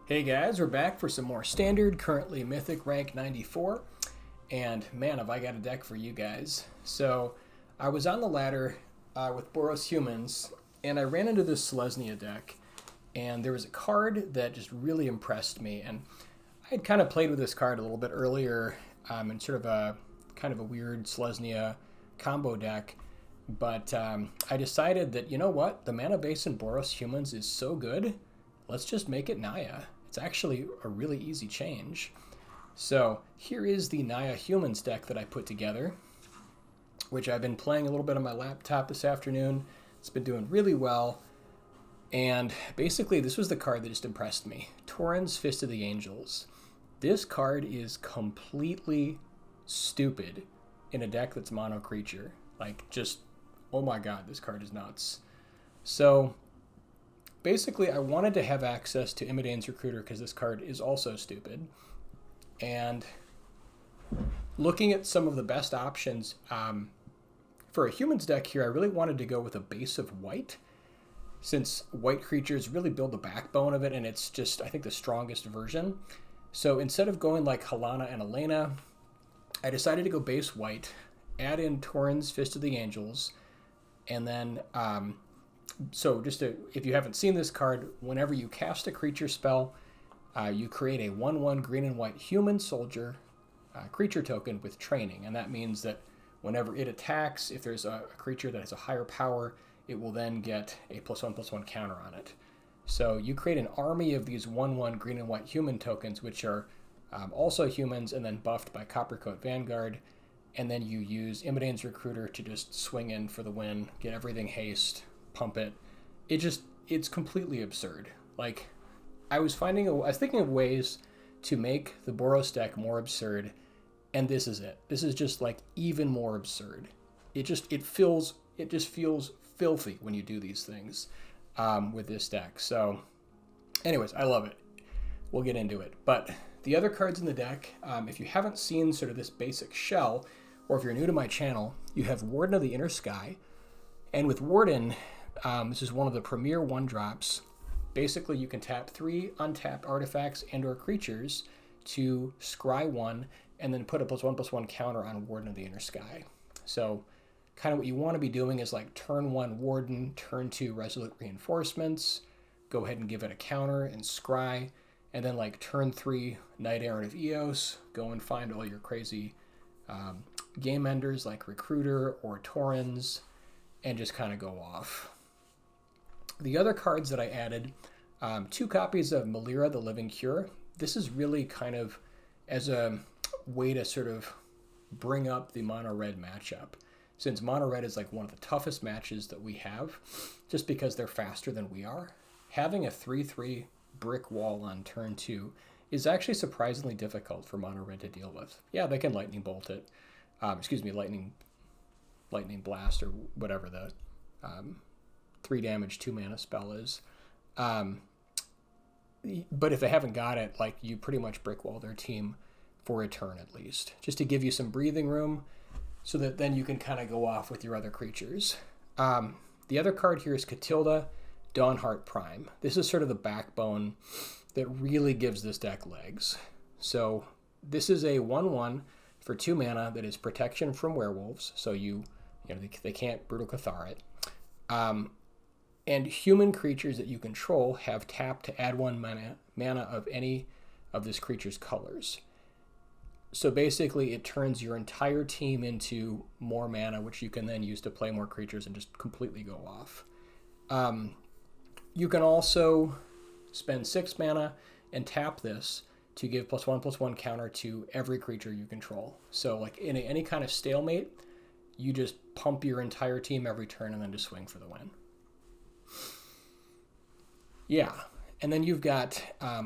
Hey guys, we're back for some more standard, currently Mythic rank 94, and man have I got a deck for you guys. So I was on the ladder with Boros Humans, and I ran into this Selesnya deck, and there was a card that just really impressed me, and I had kind of played with this card a little bit earlier in sort of a kind of a weird Selesnya combo deck, but I decided that, you know what, the mana base in Boros Humans is so good, let's just make it Naya. It's actually a really easy change. So here is the NAYAHUMANS deck that I put together, which I've been playing a little bit on my laptop this afternoon. It's been doing really well. And basically this was the card that just impressed me. Tauren's Fist of the Angels. This card is completely stupid in a deck that's mono creature. Like, just, oh my god, this card is nuts. So basically, I wanted to have access to Imidane's Recruiter because this card is also stupid. And looking at some of the best options, for a humans deck here, I really wanted to go with a base of white, since white creatures really build the backbone of it, and it's just, I think, the strongest version. So instead of going like Halana and Elena, I decided to go base white, add in Tauren's Fist of the Angels, and then so if you haven't seen this card, whenever you cast a creature spell, you create a 1/1 green and white human soldier creature token with training. And that means that whenever it attacks, if there's a creature that has a higher power, it will then get a +1/+1 counter on it. So you create an army of these 1/1 green and white human tokens, which are also humans and then buffed by Coppercoat Vanguard. And then you use Imidane's Recruiter to just swing in for the win, get everything haste, pump it. It's completely absurd. Like, I was thinking of ways to make the Boros deck more absurd, and this is it. This is just like even more absurd. It just feels filthy when you do these things with this deck. So anyways, I love it. We'll get into it. But the other cards in the deck, if you haven't seen sort of this basic shell, or if you're new to my channel, you have Warden of the Inner Sky. And with Warden, this is one of the premier 1-drops. Basically, you can tap 3 untapped artifacts and or creatures to scry 1 and then put a +1/+1 counter on Warden of the Inner Sky. So kind of what you want to be doing is like turn 1 Warden, turn 2 Resolute Reinforcements, go ahead and give it a counter and scry, and then like turn 3 Knight Errant of Eos, go and find all your crazy game enders like Recruiter or Tauren's, and just kind of go off. The other cards that I added, 2 copies of Melira the Living Cure. This is really kind of as a way to sort of bring up the mono-red matchup, since mono-red is like one of the toughest matches that we have, just because they're faster than we are. Having a 3/3 brick wall on turn 2 is actually surprisingly difficult for mono-red to deal with. Yeah, they can lightning bolt it. Lightning blast or whatever the 3 damage 2 mana spell is. But if they haven't got it, like, you pretty much brick wall their team for a turn at least, just to give you some breathing room so that then you can kind of go off with your other creatures. The other card here is Catilda, Dawnheart Prime. This is sort of the backbone that really gives this deck legs. So this is a 1/1 for 2 mana that is protection from werewolves, so they can't Brutal Cathar it. And human creatures that you control have tapped to add 1 mana of any of this creature's colors. So basically it turns your entire team into more mana, which you can then use to play more creatures and just completely go off. You can also spend 6 mana and tap this to give +1/+1 counter to every creature you control. So like in any kind of stalemate, you just pump your entire team every turn and then just swing for the win. Yeah, and then you've got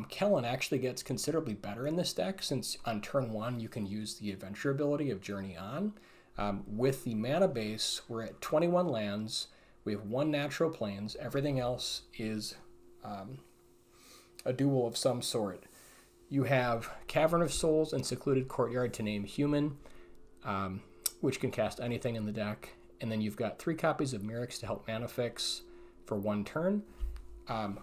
Kellen actually gets considerably better in this deck, since on turn 1 you can use the adventure ability of Journey On. With the mana base, we're at 21 lands, we have 1 natural plains, everything else is a duel of some sort. You have Cavern of Souls and Secluded Courtyard to name human, which can cast anything in the deck. And then you've got 3 copies of Mirrex to help mana fix for 1 turn.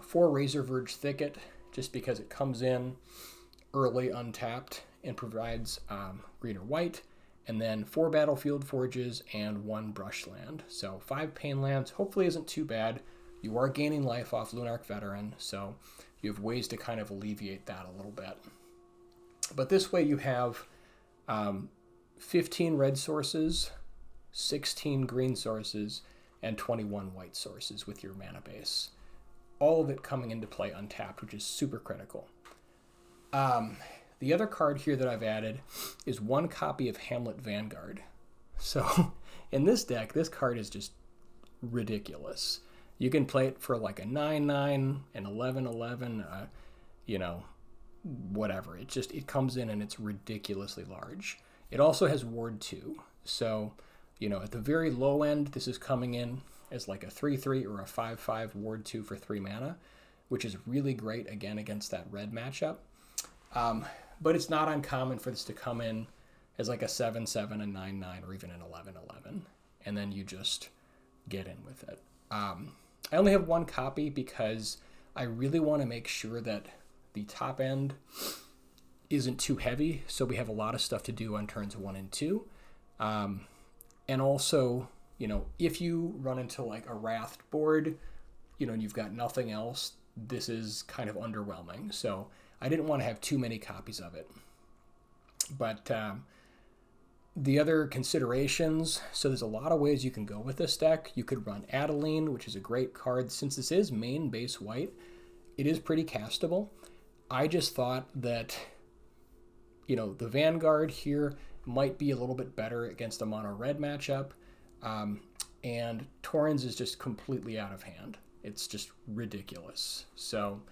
4 Razor Verge Thicket just because it comes in early untapped and provides green or white, and then 4 Battlefield Forges and 1 Brush Land. So 5 Pain Lands hopefully isn't too bad. You are gaining life off Lunarch Veteran, so you have ways to kind of alleviate that a little bit. But this way you have 15 red sources, 16 green sources, and 21 white sources with your mana base. All of it coming into play untapped, which is super critical. The other card here that I've added is 1 copy of Hamlet Vanguard. So in this deck, this card is just ridiculous. You can play it for like a 9/9, an 11/11, you know, whatever. It comes in and it's ridiculously large. It also has Ward 2. So, you know, at the very low end, this is coming in as like a 3/3 or a 5/5 Ward 2 for 3 mana, which is really great, again, against that red matchup. But it's not uncommon for this to come in as like a 7/7, a 9/9, or even an 11/11. And then you just get in with it. I only have 1 copy because I really want to make sure that the top end isn't too heavy, so we have a lot of stuff to do on turns 1 and 2. And also, you know, if you run into like a Wrathed board, you know, and you've got nothing else, this is kind of underwhelming. So I didn't want to have too many copies of it. But the other considerations, so there's a lot of ways you can go with this deck. You could run Adeline, which is a great card. Since this is main base white, it is pretty castable. I just thought that, you know, the Vanguard here might be a little bit better against a mono red matchup. And Torrens is just completely out of hand. It's just ridiculous. So,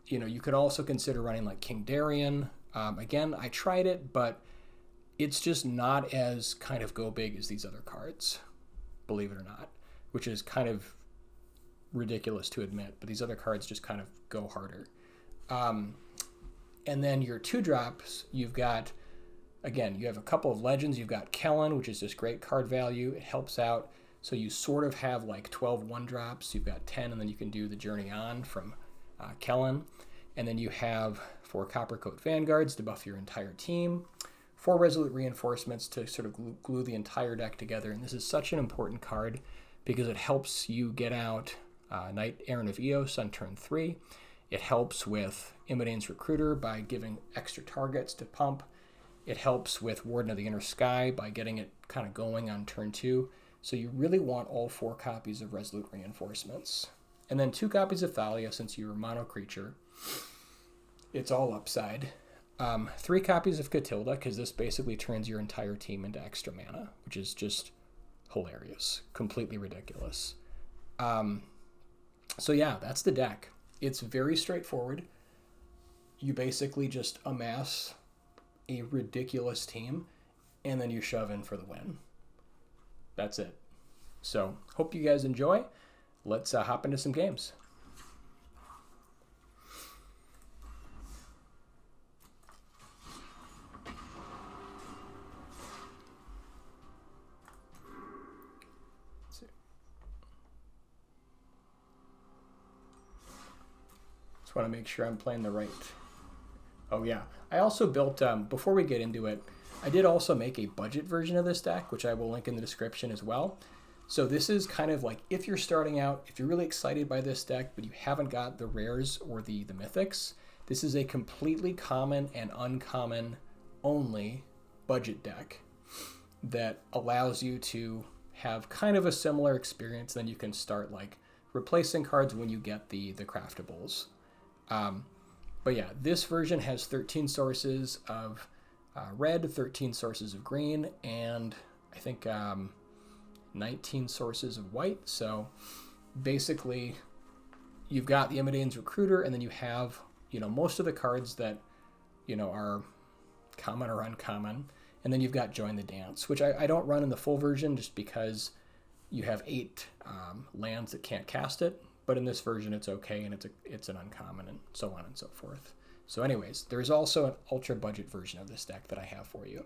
you know, you could also consider running like King Darien. Again, I tried it, but it's just not as kind of go big as these other cards, believe it or not, which is kind of ridiculous to admit, but these other cards just kind of go harder. And then your 2-drops, you've got, again, you have a couple of legends. You've got Kellen, which is just great card value. It helps out. So you sort of have like 12 1-drops. You've got 10, and then you can do the Journey On from Kellen. And then you have 4 Coppercoat Vanguards to buff your entire team, 4 Resolute Reinforcements to sort of glue the entire deck together. And this is such an important card because it helps you get out Knight Errant of Eos on turn 3. It helps with Immodane's Recruiter by giving extra targets to pump. It helps with Warden of the Inner Sky by getting it kind of going on turn 2. So you really want all 4 copies of Resolute Reinforcements. And then 2 copies of Thalia, since you're a mono creature. It's all upside. 3 copies of Catilda, because this basically turns your entire team into extra mana, which is just hilarious. Completely ridiculous. So yeah, that's the deck. It's very straightforward. You basically just amass a ridiculous team, and then you shove in for the win. That's it. So, hope you guys enjoy. Let's hop into some games. Just want to make sure I'm playing the right. Oh yeah, I also built, before we get into it, I did also make a budget version of this deck, which I will link in the description as well. So this is kind of like, if you're starting out, if you're really excited by this deck, but you haven't got the rares or the mythics, this is a completely common and uncommon only budget deck that allows you to have kind of a similar experience. Then you can start like replacing cards when you get the craftables. But yeah, this version has 13 sources of red, 13 sources of green, and I think 19 sources of white. So basically, you've got the Immodane's Recruiter, and then you have, you know, most of the cards that, you know, are common or uncommon. And then you've got Join the Dance, which I don't run in the full version just because you have 8 lands that can't cast it. But in this version, it's okay, and it's an uncommon, and so on and so forth. So anyways, there's also an ultra budget version of this deck that I have for you.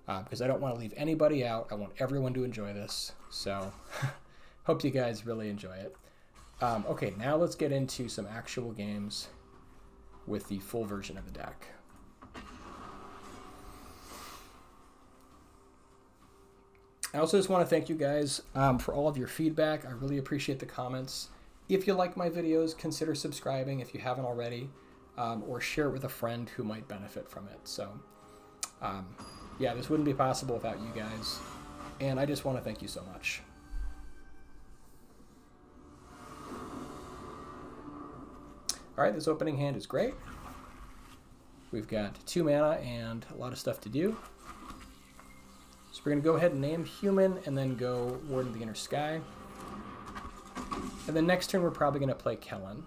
Because I don't want to leave anybody out. I want everyone to enjoy this. So hope you guys really enjoy it. Okay, now let's get into some actual games. with the full version of the deck. I also just want to thank you guys for all of your feedback. I really appreciate the comments. If you like my videos, consider subscribing if you haven't already, or share it with a friend who might benefit from it. So, yeah, this wouldn't be possible without you guys, and I just want to thank you so much. All right, this opening hand is great. We've got 2 mana and a lot of stuff to do. So we're going to go ahead and name human and then go Warden of the Inner Sky. And then next turn we're probably going to play Kellen.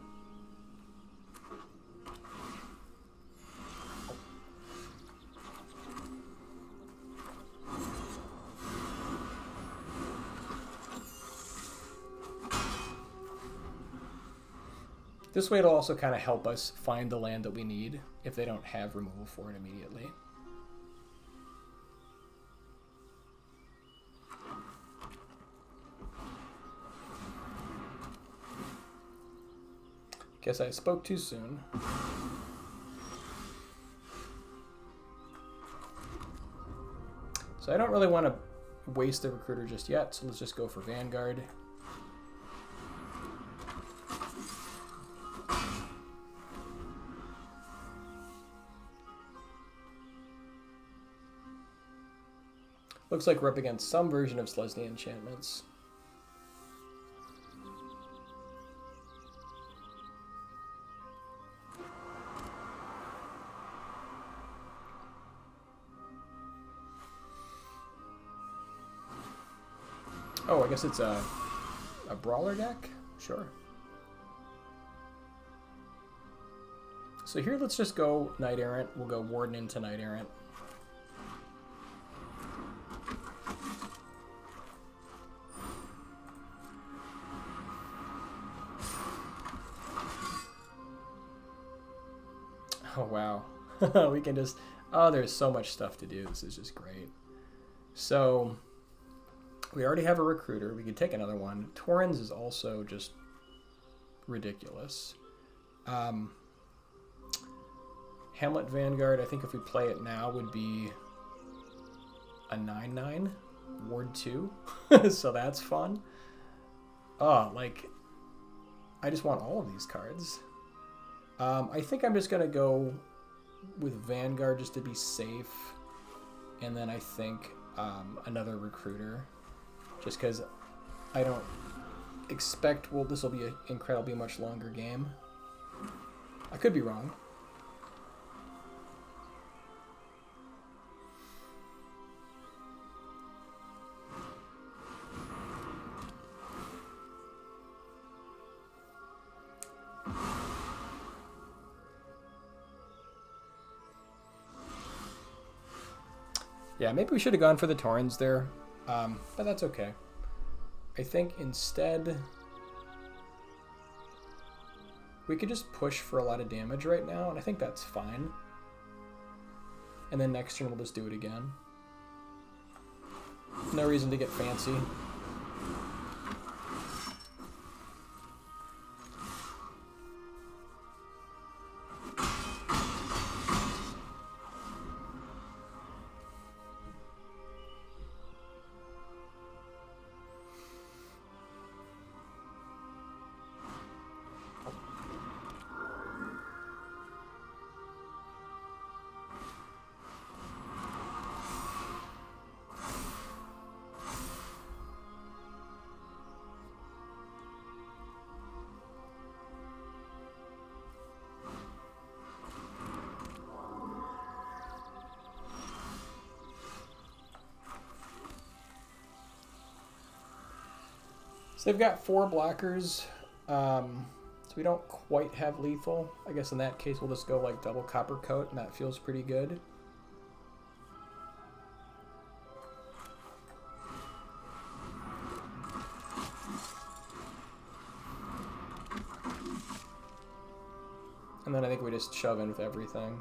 This way it'll also kind of help us find the land that we need if they don't have removal for it immediately. Guess I spoke too soon. So I don't really want to waste the recruiter just yet, so let's just go for Vanguard. Looks like we're up against some version of Selesnya enchantments. Oh, I guess it's a brawler deck? Sure. So here let's just go Knight Errant. We'll go Warden into Knight Errant. Oh, wow. We can just... Oh, there's so much stuff to do. This is just great. So, we already have a recruiter. We could take another one. Torrens is also just ridiculous. Hamlet Vanguard, I think if we play it now, would be a 9/9. Ward 2. So that's fun. Oh, like... I just want all of these cards. I think I'm just going to go with Vanguard just to be safe. And then I think another recruiter. Just because I don't expect this will be an incredibly much longer game. I could be wrong. Yeah, maybe we should have gone for the Torrens there, but that's okay. I think instead we could just push for a lot of damage right now, and I think that's fine. And then next turn we'll just do it again. No reason to get fancy. So they've got 4 blockers, so we don't quite have lethal. I guess in that case we'll just go like double Copper Coat, and that feels pretty good. And then I think we just shove in with everything.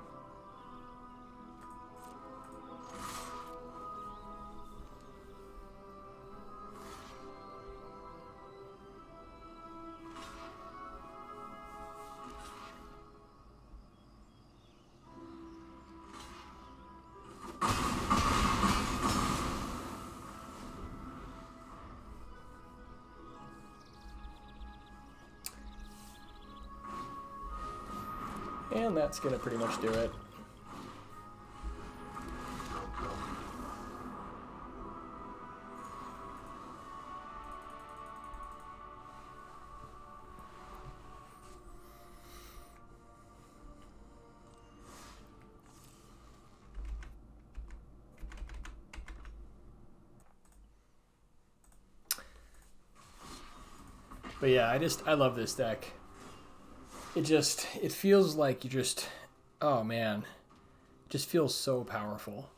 And that's going to pretty much do it. But yeah, I love this deck. It feels like you just, oh man, it just feels so powerful.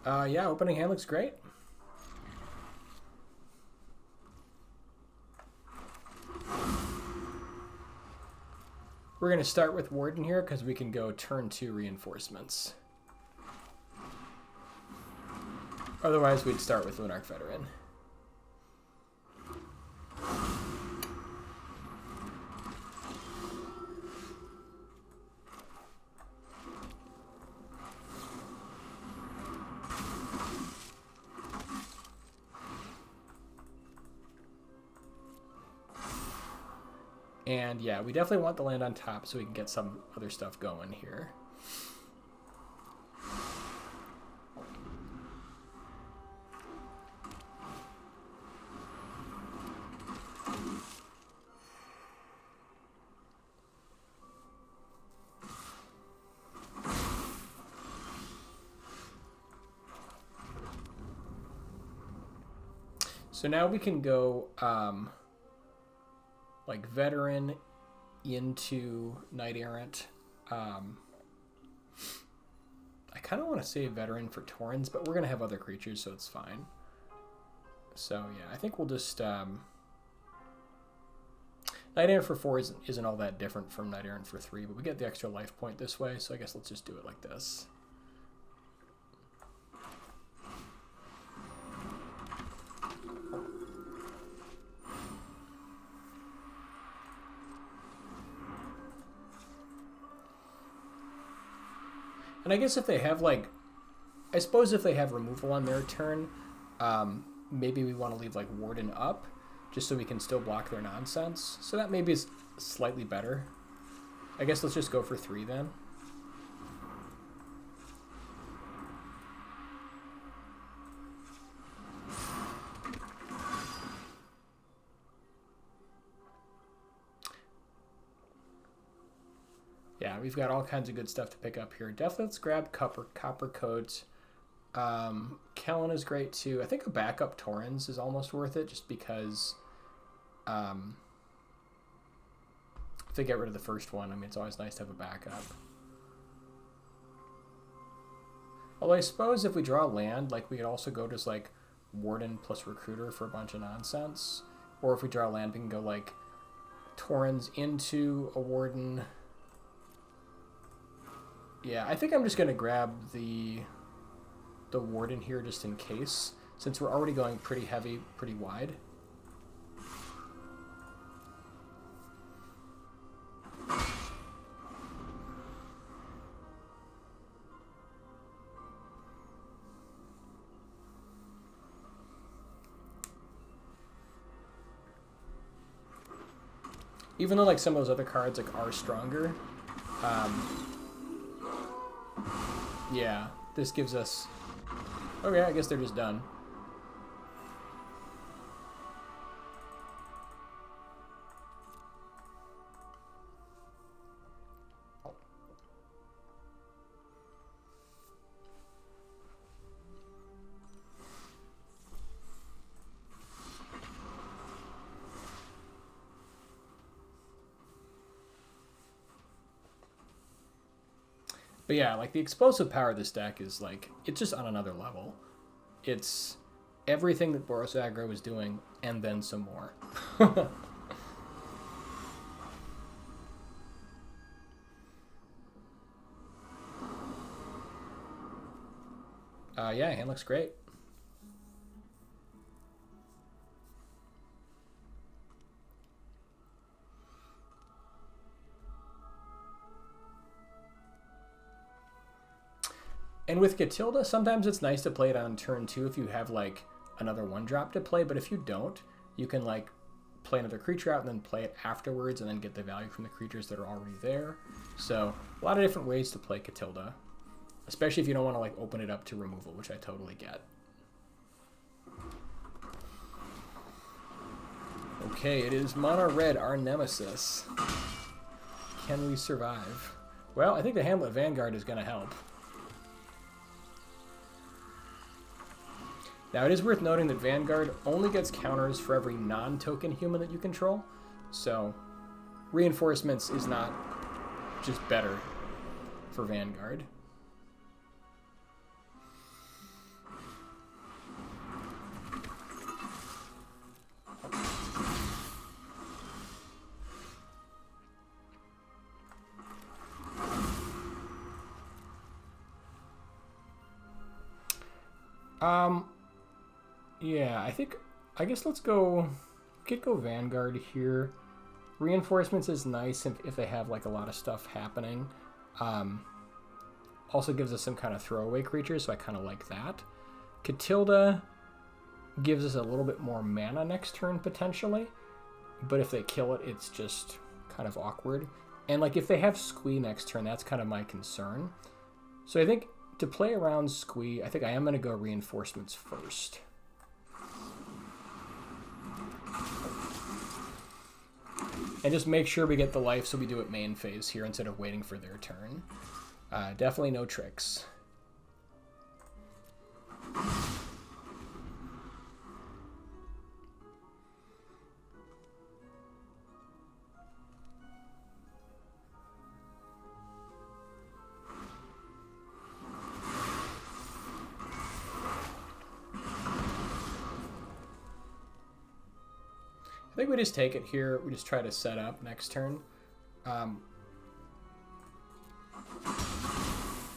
Yeah, opening hand looks great. We're going to start with Warden here because we can go turn 2 reinforcements. Otherwise, we'd start with Lunarch Veteran. And yeah, we definitely want the land on top so we can get some other stuff going here. So now we can go like Veteran into Knight Errant. I kind of want to save Veteran for Torrens, but we're going to have other creatures, so it's fine. So yeah, I think we'll just... Knight Errant for 4 isn't all that different from Knight Errant for 3, but we get the extra life point this way, so I guess let's just do it like this. And I guess if they have, like, I suppose if they have removal on their turn, maybe we want to leave, like, Warden up, just so we can still block their nonsense. So that maybe is slightly better. I guess let's just go for 3 then. Yeah, we've got all kinds of good stuff to pick up here. Definitely let's grab Copper Coat. Kellen is great too. I think a backup Torrens is almost worth it just because if they get rid of the first one, I mean, it's always nice to have a backup. Although I suppose if we draw land, like we could also go just like Warden plus Recruiter for a bunch of nonsense. Or if we draw land, we can go like Torrens into a Warden. Yeah, I think I'm just going to grab the Warden here just in case, since we're already going pretty heavy, pretty wide. Even though like some of those other cards like are stronger, yeah, this gives us... Okay, I guess they're just done. But yeah, like the explosive power of this deck is like, it's just on another level. It's everything that Boros Aggro is doing and then some more. Yeah, hand looks great. And with Catilda, sometimes it's nice to play it on turn 2 if you have like another 1-drop to play, but if you don't, you can like play another creature out and then play it afterwards and then get the value from the creatures that are already there. So a lot of different ways to play Catilda, especially if you don't want to like open it up to removal, which I totally get. Okay, it is Mono Red, our nemesis. Can we survive? Well, I think the Hamlet Vanguard is going to help. Now, it is worth noting that Vanguard only gets counters for every non-token human that you control, so Reinforcements is not just better for Vanguard. Yeah, I guess let's go, go Vanguard here. Reinforcements is nice if they have like a lot of stuff happening. Also gives us some kind of throwaway creatures, so I kind of like that. Catilda gives us a little bit more mana next turn potentially, but if they kill it, it's just kind of awkward. And like if they have Squee next turn, that's kind of my concern. So I think to play around Squee, I think I am going to go Reinforcements first. And just make sure we get the life so we do it main phase here instead of waiting for their turn. Definitely no tricks. I think we just take it here. We just try to set up next turn.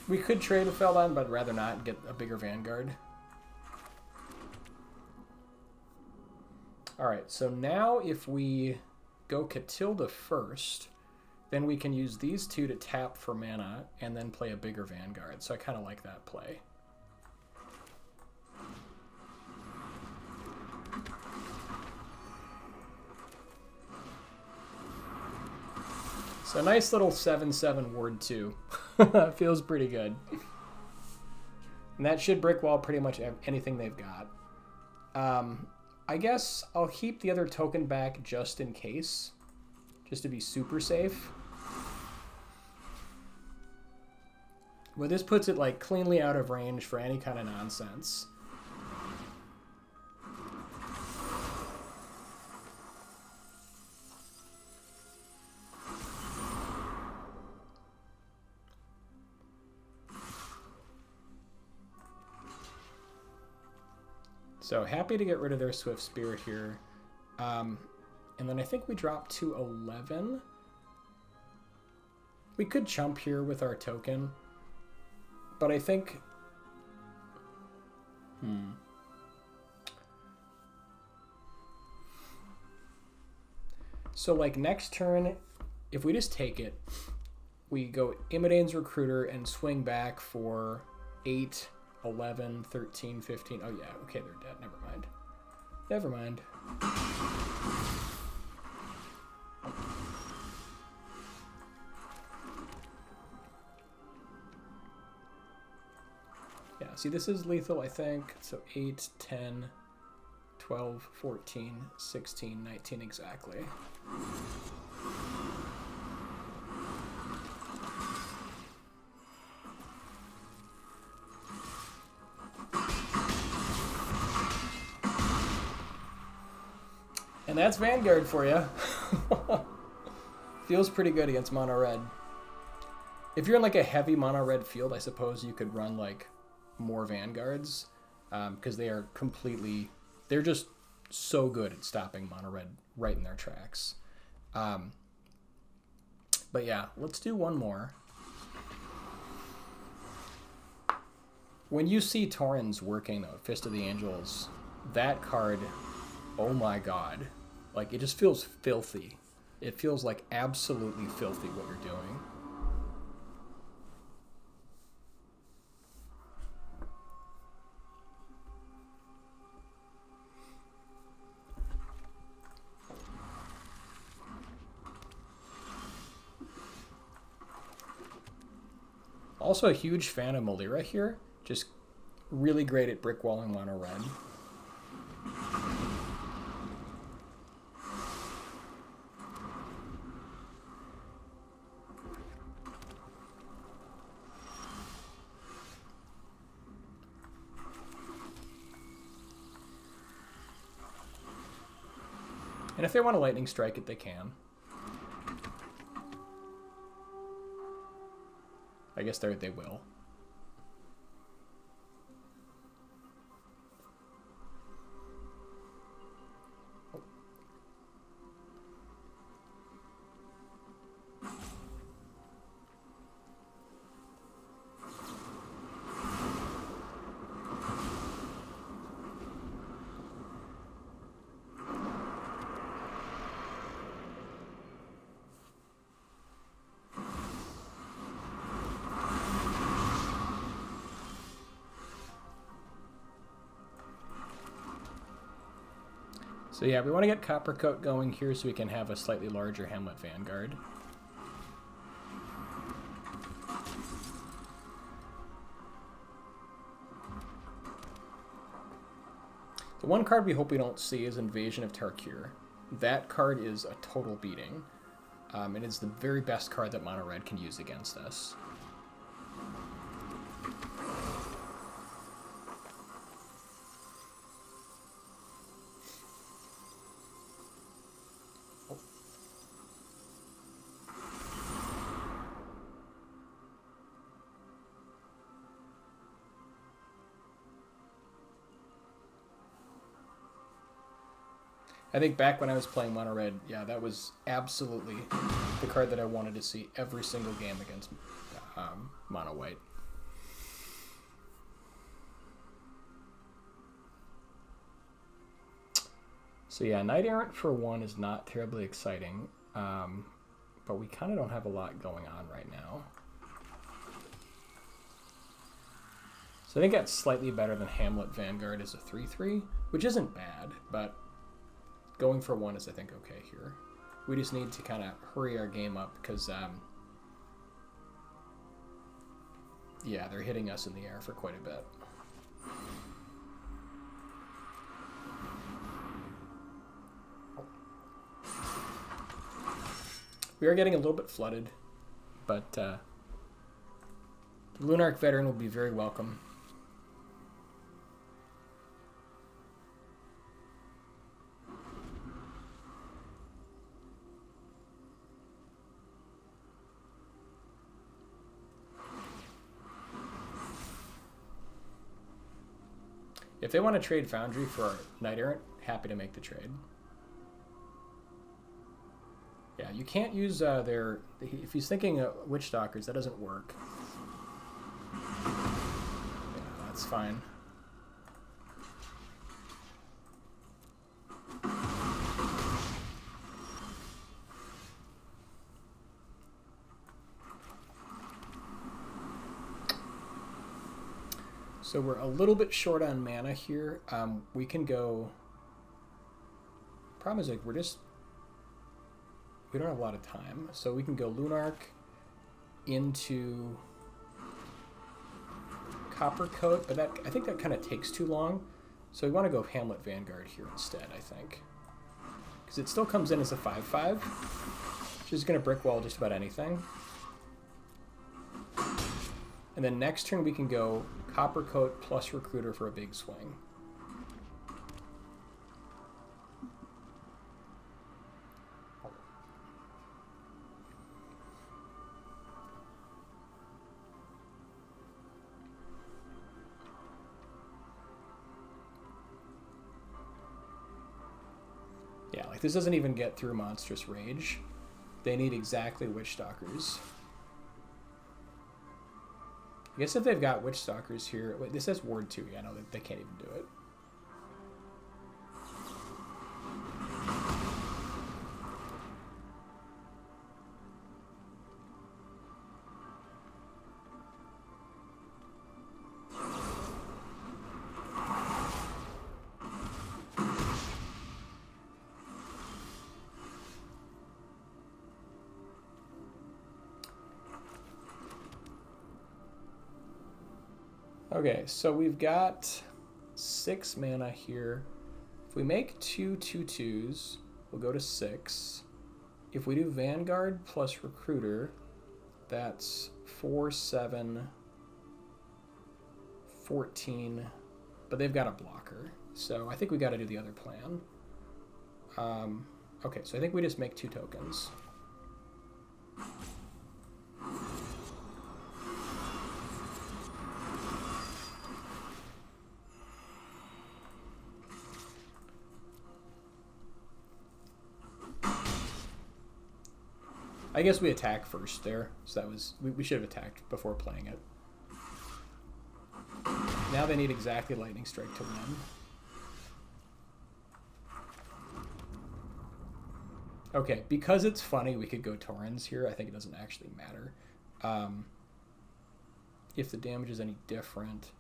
We could trade a Feldon, but I'd rather not get a bigger Vanguard. Alright, so now if we go Catilda first, then we can use these two to tap for mana and then play a bigger Vanguard. So I kind of like that play. So a nice little 7/7 Ward 2. Feels pretty good. And that should brick wall pretty much anything they've got. I guess I'll keep the other token back just in case. Just to be super safe. Well, this puts it like cleanly out of range for any kind of nonsense. So happy to get rid of their Swift Spear here. And then I think we drop to 11. We could chump here with our token. But I think... So like next turn, if we just take it, we go Imidane's Recruiter and swing back for 8... 11, 13, 15. Oh, yeah. Okay, they're dead. Never mind. Never mind. Yeah, see, this is lethal, I think. So 8, 10, 12, 14, 16, 19 exactly. And that's Vanguard for you. Feels pretty good against mono red. If you're in like a heavy mono red field, I suppose you could run like more Vanguards because they are completely, they're just so good at stopping mono red right in their tracks. But yeah, let's do one more. When you see Torrens working though, Fist of the Angels, that card, oh my god. Like, it just feels filthy. It feels like absolutely filthy what you're doing. Also a huge fan of Melira here. Just really great at brick walling mono red. And if they want to lightning strike it, they can. I guess they will. So yeah, we want to get Copper Coat going here so we can have a slightly larger Hamlet Vanguard. The one card we hope we don't see is Invasion of Tarkir. That card is a total beating. And it's the very best card that Mono Red can use against us. I think back when I was playing Mono Red, yeah, that was absolutely the card that I wanted to see every single game against Mono White. So yeah, Knight Errant for 1 is not terribly exciting, but we kind of don't have a lot going on right now. So I think that's slightly better than Hamlet Vanguard as a 3-3, which isn't bad, but going for 1 is, I think, okay here. We just need to kind of hurry our game up because, yeah, they're hitting us in the air for quite a bit. We are getting a little bit flooded, but the Lunarch Veteran will be very welcome. If they want to trade Foundry for Knight Errant, happy to make the trade. Yeah, you can't use their... If he's thinking Witch Stalkers, that doesn't work. Yeah, that's fine. So we're a little bit short on mana here. We can go... Problem is, like, we don't have a lot of time. So we can go Lunarch into Copper Coat, but I think that kind of takes too long. So we want to go Hamlet Vanguard here instead, I think. Because it still comes in as a 5/5, which is going to brick wall just about anything. And then next turn we can go Copper Coat plus Recruiter for a big swing. Yeah, like this doesn't even get through Monstrous Rage. They need exactly Witch Stalkers. I guess if they've got Witch Stalkers here... Wait, this says Ward 2. Yeah, no, they can't even do it. Okay, so we've got 6 mana here. If we make 2 2/2s, we'll go to 6. If we do Vanguard plus Recruiter, that's 4, 7, 14. But they've got a blocker, so I think we got to do the other plan. Okay, so I think we just make 2 tokens. I guess we attack first there, so that was we should have attacked before playing it. Now they need exactly Lightning Strike to win. Okay, because it's funny, we could go Torrens here. I think it doesn't actually matter. If the damage is any different.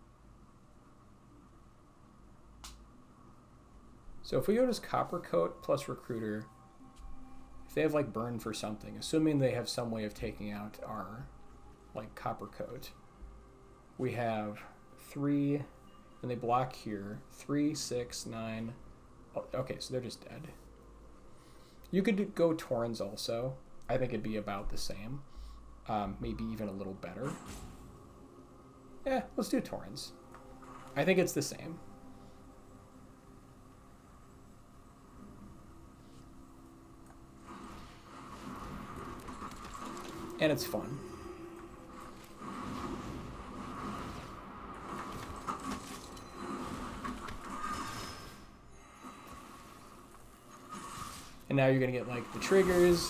So if we go to Copper Coat plus Recruiter, if they have like Burn for something, assuming they have some way of taking out our like Copper Coat, we have 3, and they block here. 3, 6, 9. Okay, so they're just dead. You could go Torrens also. I think it'd be about the same. Maybe even a little better. Yeah, let's do Torrens. I think it's the same. And it's fun. And now you're gonna get like the triggers.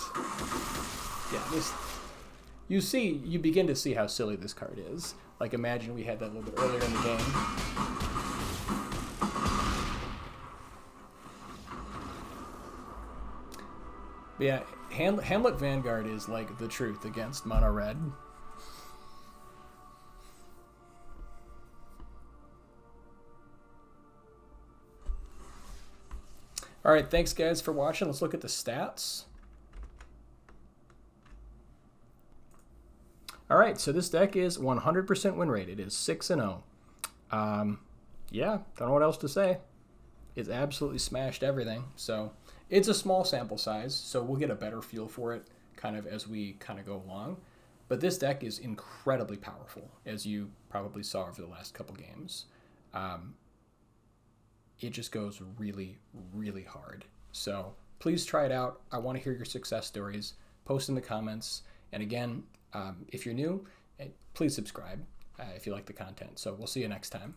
Yeah, this you begin to see how silly this card is. Like imagine we had that a little bit earlier in the game. But yeah, Hamlet Vanguard is like the truth against mono red. All right, thanks guys for watching. Let's look at the stats. All right, so this deck is 100% win rate. It is 6-0. Yeah, don't know what else to say. It's absolutely smashed everything. So it's a small sample size, so we'll get a better feel for it kind of as we kind of go along. But this deck is incredibly powerful, as you probably saw over the last couple games. It just goes really, really hard. So please try it out. I want to hear your success stories. Post in the comments. And again, if you're new, please subscribe if you like the content. So we'll see you next time.